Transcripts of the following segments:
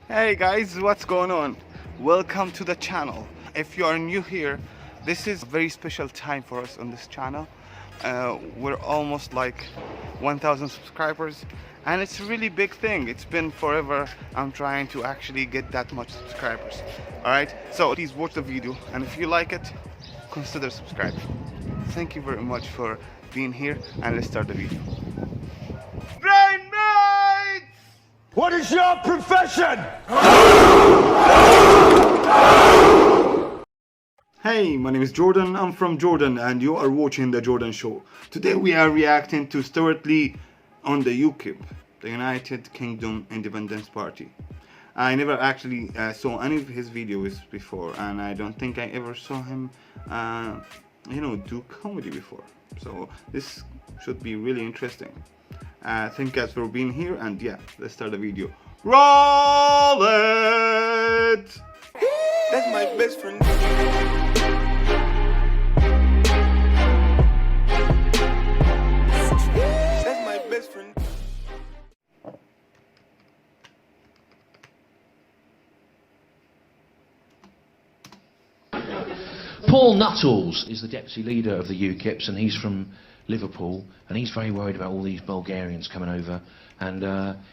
Hey guys, what's going on? Welcome to the channel. If you are new here, this is a very special time for us on this channel. We're almost like 1,000 subscribers and it's a really big thing. It's been forever. I'm trying to actually get that much subscribers. Alright, so please watch the video and if you like it, consider subscribing. Thank you very much for being here and let's start the video. Brainmates! What is your profession? Hey, my name is Jordan, I'm from Jordan and you are watching The Jordan Show. Today we are reacting to Stewart on the UKIP, the United Kingdom Independence Party. I never actually saw any of his videos before and I don't think I ever saw him, do comedy before. So this should be really interesting. Thank you guys for being here and yeah, let's start the video. Roll it! That's my best friend. That's my best friend. Paul Nuttall is the deputy leader of the UKIPs and he's from Liverpool and he's very worried about all these Bulgarians coming over and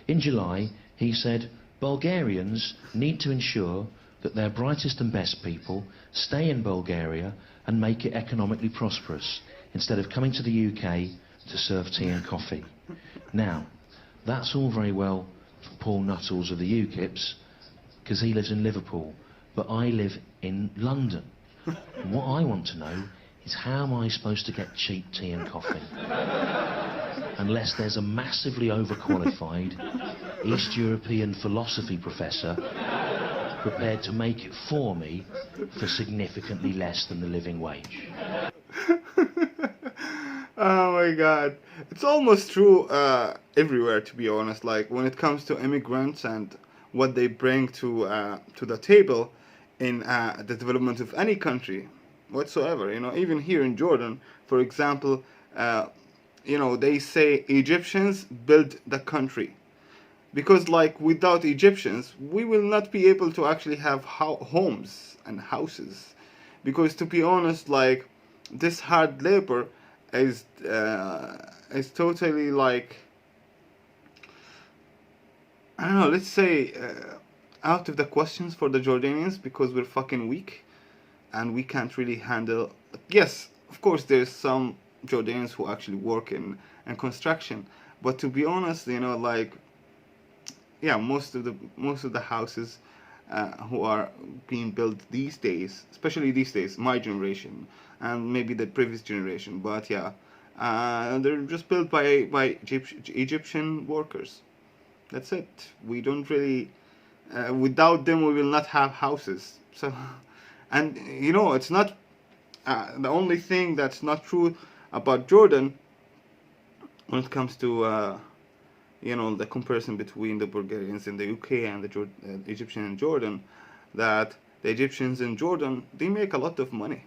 in July he said Bulgarians need to ensure that their brightest and best people stay in Bulgaria and make it economically prosperous instead of coming to the UK to serve tea and coffee. Now, that's all very well for Paul Nuttall of the UKIPs because he lives in Liverpool, but I live in London. And what I want to know is how am I supposed to get cheap tea and coffee? Unless there's a massively overqualified East European philosophy professor prepared to make it for me for significantly less than the living wage. Oh my god. It's almost true everywhere, to be honest. Like when it comes to immigrants and what they bring to the table in the development of any country whatsoever, even here in Jordan, for example, they say Egyptians built the country because like without Egyptians we will not be able to actually have homes and houses, because to be honest, like this hard labor is totally like, I don't know, let's say out of the questions for the Jordanians, because we're fucking weak and we can't really handle. Yes, of course there's some Jordanians who actually work in construction, but to be honest, like, yeah, most of the houses who are being built these days, especially these days, my generation and maybe the previous generation, but yeah, they're just built by Egyptian workers. That's it. We don't really, without them we will not have houses. So, and it's not the only thing that's not true about Jordan when it comes to the comparison between the Bulgarians in the UK and the Egyptians in Jordan, that the Egyptians in Jordan, they make a lot of money.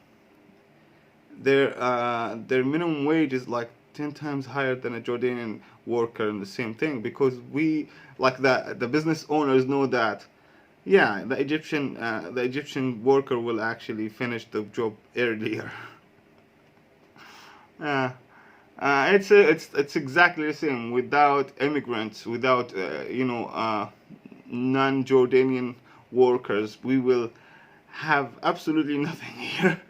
Their minimum wage is like 10 times higher than a Jordanian worker in the same thing, because we, like, the business owners know that, yeah, the Egyptian worker will actually finish the job earlier. It's exactly the same. Without immigrants, without non-Jordanian workers, we will have absolutely nothing here.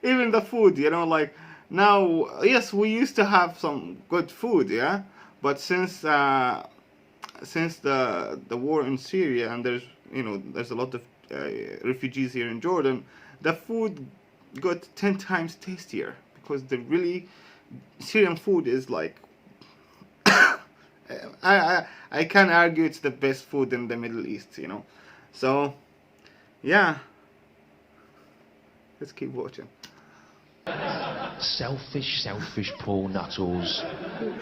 Even the food, like now, yes, we used to have some good food, yeah, but since the war in Syria and there's a lot of refugees here in Jordan, the food got 10 times tastier, because the really Syrian food is like I can't argue it's the best food in the Middle East, so yeah, let's keep watching. Selfish Paul Nuttall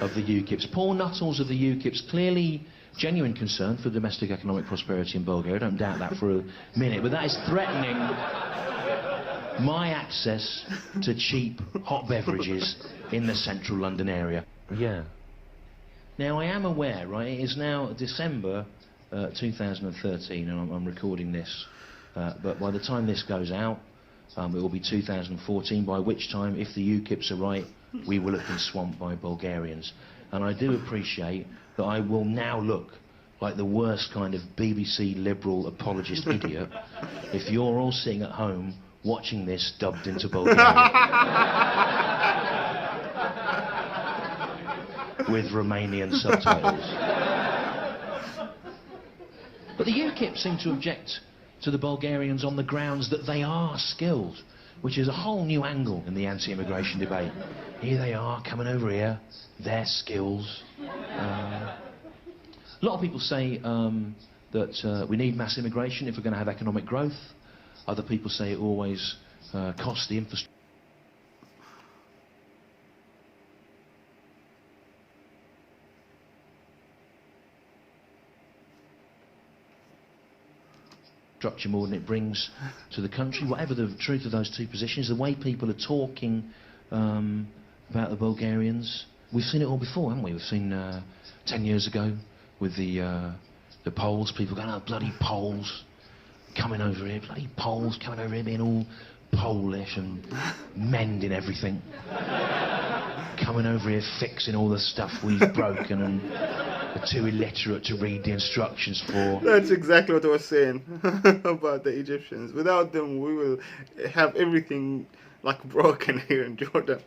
of the UKIPs. Paul Nuttall of the UKIPs, clearly genuine concern for domestic economic prosperity in Bulgaria. I don't doubt that for a minute, but that is threatening my access to cheap hot beverages in the central London area. Yeah. Now, I am aware, right, it is now December 2013, and I'm recording this, but by the time this goes out, it will be 2014, by which time, if the UKIPs are right, we will have been swamped by Bulgarians. And I do appreciate that I will now look like the worst kind of BBC liberal apologist idiot if you're all sitting at home watching this dubbed into Bulgarian. With Romanian subtitles. But the UKIP seem to object to the Bulgarians on the grounds that they are skilled, which is a whole new angle in the anti-immigration debate. Here they are, coming over here, their skills. A lot of people say that we need mass immigration if we're going to have economic growth. Other people say it always costs the infrastructure more than it brings to the country. Whatever the truth of those two positions, the way people are talking about the Bulgarians, we've seen it all before, haven't we? We've seen 10 years ago with the Poles, people going, oh, bloody Poles coming over here, bloody Poles coming over here being all Polish and mending everything. Coming over here fixing all the stuff we've broken and are too illiterate to read the instructions for. That's exactly what I was saying about the Egyptians. Without them, we will have everything like broken here in Jordan.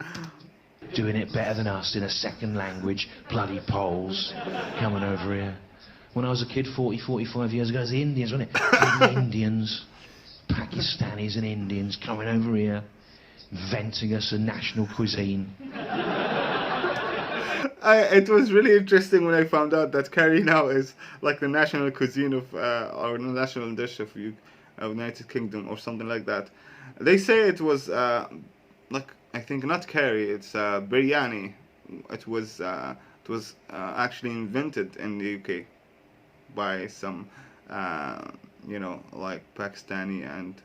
Doing it better than us in a second language, bloody Poles coming over here. When I was a kid 45 years ago, it was the Indians, wasn't it? The Indians, Pakistanis and Indians coming over here, inventing us a national cuisine. It was really interesting when I found out that curry now is like the national cuisine of, or the national dish of United Kingdom or something like that. They say it was like, I think not curry, it's biryani. It was actually invented in the UK by some, you know, like Pakistani and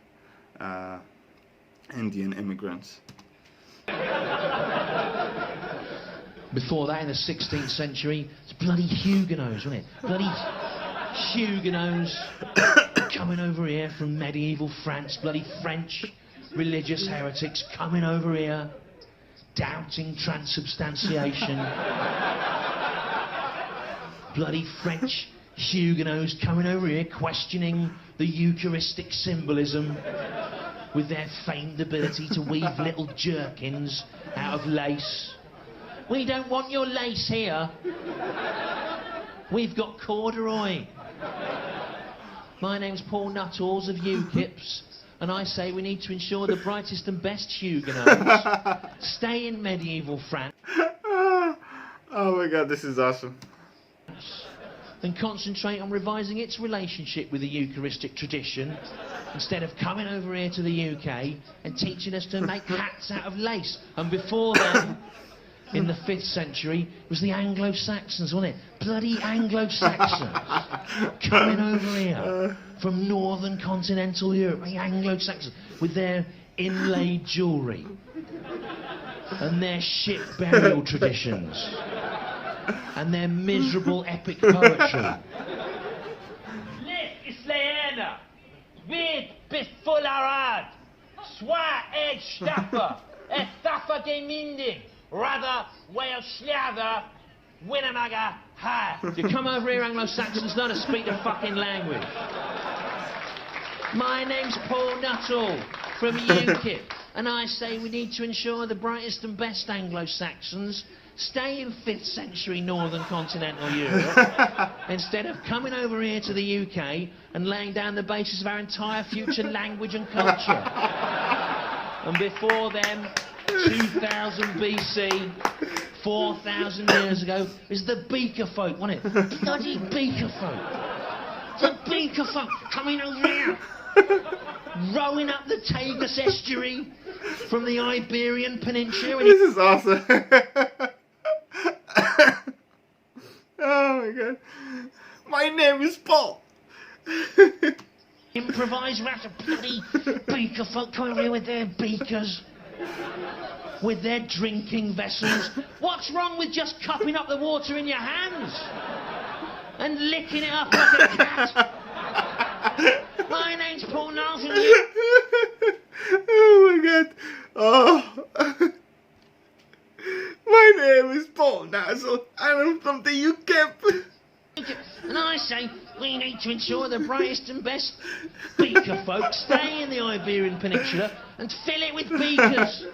Indian immigrants. Before that, in the 16th century, it's bloody Huguenots, wasn't it? Bloody Huguenots coming over here from medieval France, bloody French religious heretics coming over here, doubting transubstantiation. Bloody French Huguenots coming over here, questioning the Eucharistic symbolism with their famed ability to weave little jerkins out of lace. We don't want your lace here. We've got corduroy. My name's Paul Nuttall of UKIPs, and I say we need to ensure the brightest and best Huguenots stay in medieval France. Oh my god, this is awesome. And concentrate on revising its relationship with the Eucharistic tradition instead of coming over here to the UK and teaching us to make hats out of lace. And before then, in the 5th century, it was the Anglo-Saxons, wasn't it? Bloody Anglo-Saxons coming over here from northern continental Europe, the Anglo-Saxons, with their inlaid jewellery and their ship burial traditions and their miserable epic poetry. Licht ist Leander, wit bis voll Arad, Swa ed Staffer, et Staffer geminding, rather well schlather, Winnemaga ha. You come over here, Anglo-Saxons, not to speak the fucking language. My name's Paul Nuttall from UKIP, and I say we need to ensure the brightest and best Anglo-Saxons stay in 5th century northern continental Europe instead of coming over here to the UK and laying down the basis of our entire future language and culture. And before them, 2000 BC, 4,000 years ago, is the Beaker folk, wasn't it? Bloody Beaker folk. The Beaker folk coming over here, rowing up the Tagus estuary from the Iberian Peninsula. This is awesome. Oh my god. My name is Paul. Improvised rats of bloody Beaker folk coming over here with their beakers, with their drinking vessels. What's wrong with just cupping up the water in your hands and licking it up like a cat. My name's Paul Knowles and you... Oh my god. Oh. My name is Paul Nazzle and I'm from the UKIP. And I say we need to ensure the brightest and best beaker folk stay in the Iberian Peninsula and fill it with beakers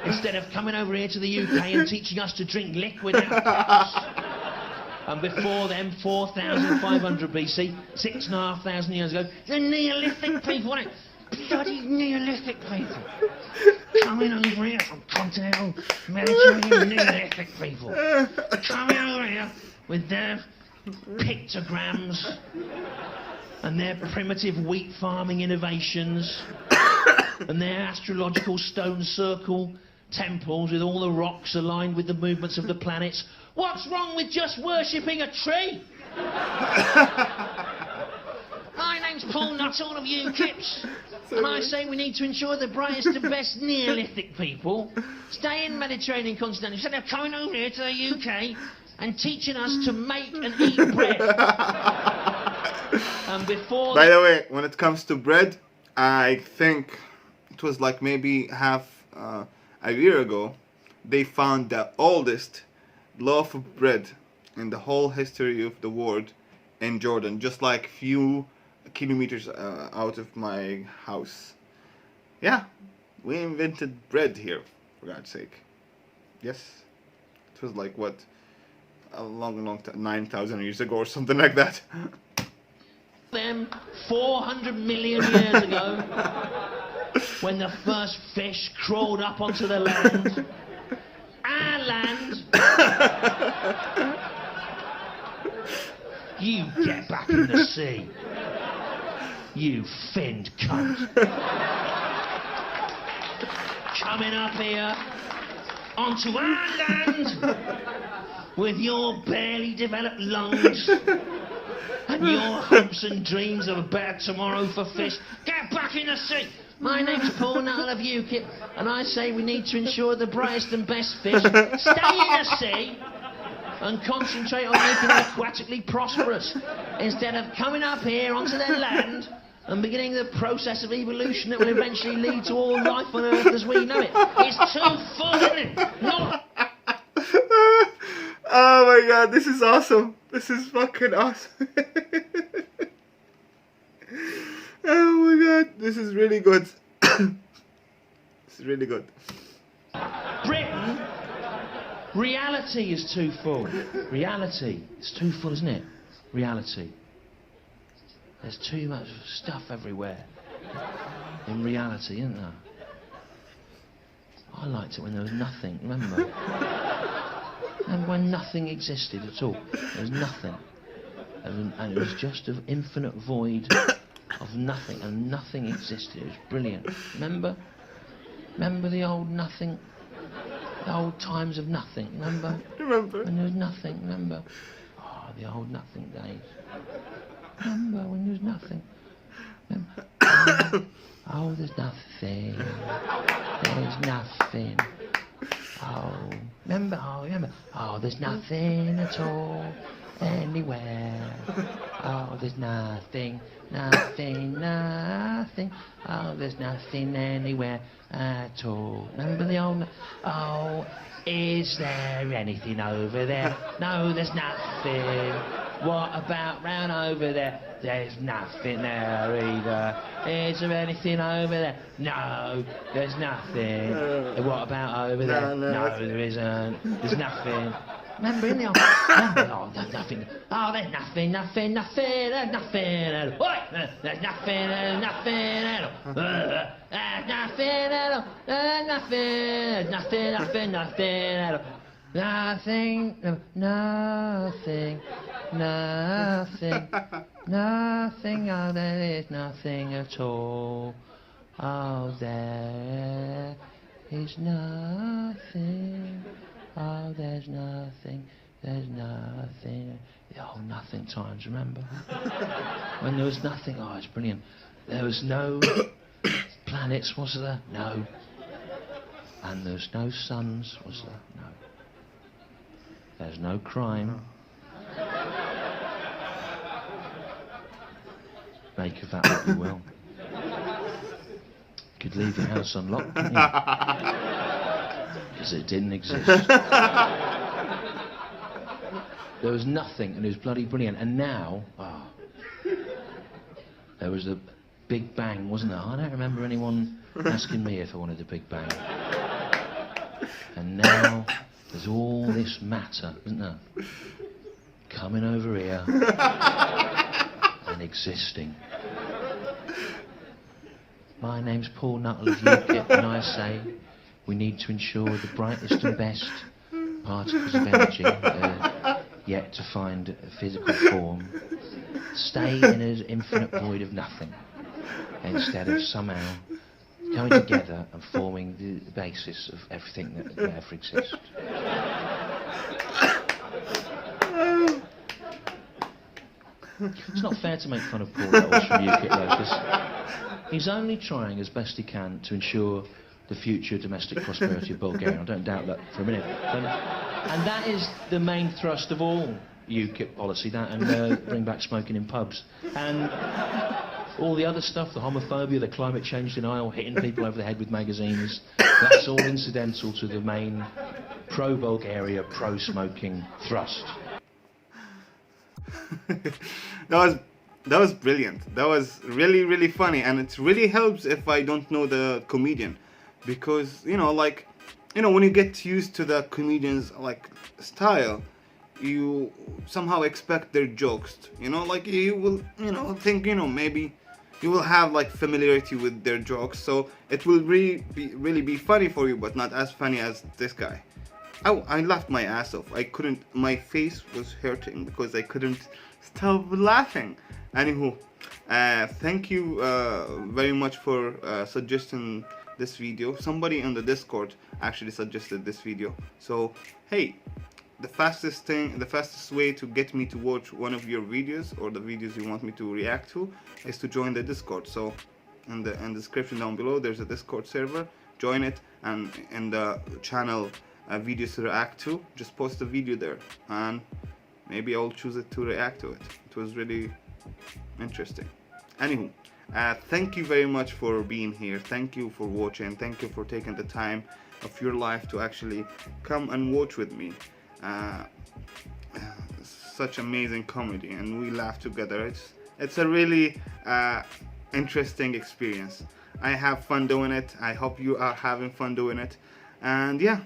instead of coming over here to the UK and teaching us to drink liquid out of cups. And before them, 4,500 BC, 6,500 years ago, the Neolithic people, weren't it? Bloody Neolithic people. Coming over here from continental Mediterranean Neolithic people. Coming over here with their pictograms and their primitive wheat farming innovations and their astrological stone circle temples with all the rocks aligned with the movements of the planets. What's wrong with just worshipping a tree? My name's Paul Nuttall of UKIPs, and I say we need to ensure the brightest and best Neolithic people stay in Mediterranean continent instead of coming over here to the UK and teaching us to make and eat bread. And before... By the way, when it comes to bread, I think it was like maybe half a year ago, they found the oldest loaf of bread in the whole history of the world in Jordan, just like few kilometers out of my house. Yeah, we invented bread here, for God's sake. Yes, it was like what, a long time, 9,000 years ago or something like that. Them 400 million years ago, when the first fish crawled up onto the land, our land. You get back in the sea, you finned cunt. Coming up here onto our land with your barely developed lungs and your hopes and dreams of a better tomorrow for fish. Get back in the sea. My name's Paul Nuttall of UKIP, and I say we need to ensure the brightest and best fish stay in the sea and concentrate on making them aquatically prosperous instead of coming up here onto their land and beginning the process of evolution that will eventually lead to all life on Earth as we know it. It's too full, isn't it? Not... Oh my god, this is awesome. This is fucking awesome. Oh my god, this is really good. This is really good. Britain, reality is too full. Reality is too full, isn't it? Reality. There's too much stuff everywhere. In reality, isn't there? I liked it when there was nothing, remember? And when nothing existed at all. There was nothing. And it was just an infinite void of nothing, and nothing existed. It was brilliant. Remember? Remember the old nothing? The old times of nothing, remember? Remember? When there was nothing, remember? Oh, the old nothing days. Remember when there was nothing? Remember? Oh, there's nothing. There's nothing. Oh, remember? Oh, remember? Oh, there's nothing at all anywhere. Oh, there's nothing, nothing, nothing. Oh, there's nothing anywhere at all. Remember the old... Oh, is there anything over there? No, there's nothing. What about round over there? There's nothing there either. Is there anything over there? No, there's nothing. What about over there? No, there isn't. There's nothing. Remember in the old... Remember, oh, there's nothing. Oh, there's nothing, nothing, nothing. There's nothing. Oi! There's nothing, there's nothing. There's nothing. There's nothing. There's nothing, nothing, nothing. Nothing, nothing, nothing, nothing, oh, there is nothing at all. Oh, there is nothing. Oh, there's nothing, there's nothing. The old nothing times, remember? When there was nothing, oh, it's brilliant. There was no planets, was there? No. And there was no suns, was there? No. There's no crime. Make of that what you will. You could leave your house unlocked, couldn't you? Because it didn't exist. There was nothing, and it was bloody brilliant. And now, there was a Big Bang, wasn't there? I don't remember anyone asking me if I wanted a Big Bang. And now, there's all this matter, isn't there? Coming over here and existing. My name's Paul Nuttall of UKIP, and I say we need to ensure the brightest and best particles of energy yet to find a physical form stay in an infinite void of nothing, instead of somehow coming together and forming the basis of everything that ever exists. It's not fair to make fun of Paul Nuttall from UKIP Locus. He's only trying as best he can to ensure the future domestic prosperity of Bulgaria. I don't doubt that for a minute. And that is the main thrust of all UKIP policy, that and bring back smoking in pubs. And all the other stuff, the homophobia, the climate change denial, hitting people over the head with magazines, that's all incidental to the main pro-Bulgaria, pro-smoking thrust. That was brilliant. That was really, really funny, and it really helps if I don't know the comedian, because when you get used to the comedian's style, you somehow expect their jokes. You will think maybe you will have familiarity with their jokes, so it will really be funny for you, but not as funny as this guy. I laughed my ass off. My face was hurting because I couldn't stop laughing. Anywho, thank you very much for suggesting this video. Somebody on the Discord actually suggested this video. So hey, the fastest way to get me to watch one of your videos, or the videos you want me to react to, is to join the Discord. So in the description down below, there's a Discord server. Join it, and in the channel videos to react to, just post a video there, and maybe I'll choose it to react to it. It was really interesting. Anywho, thank you very much for being here. Thank you for watching. Thank you for taking the time of your life to actually come and watch with me. Such amazing comedy, and we laugh together. It's a really interesting experience. I have fun doing it. I hope you are having fun doing it. And yeah,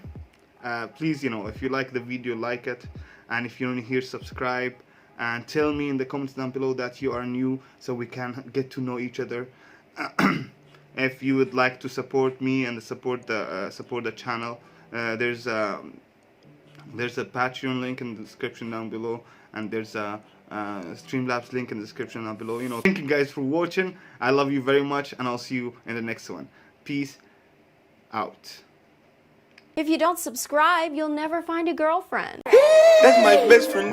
please, if you like the video, like it, and if you're new here, subscribe, and tell me in the comments down below that you are new, so we can get to know each other. If you would like to support me and support the channel, there's a Patreon link in the description down below, and there's a Streamlabs link in the description down below. Thank you guys for watching. I love you very much, and I'll see you in the next one. Peace out. If you don't subscribe, you'll never find a girlfriend. That's my best friend.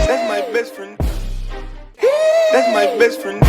That's my best friend. That's my best friend.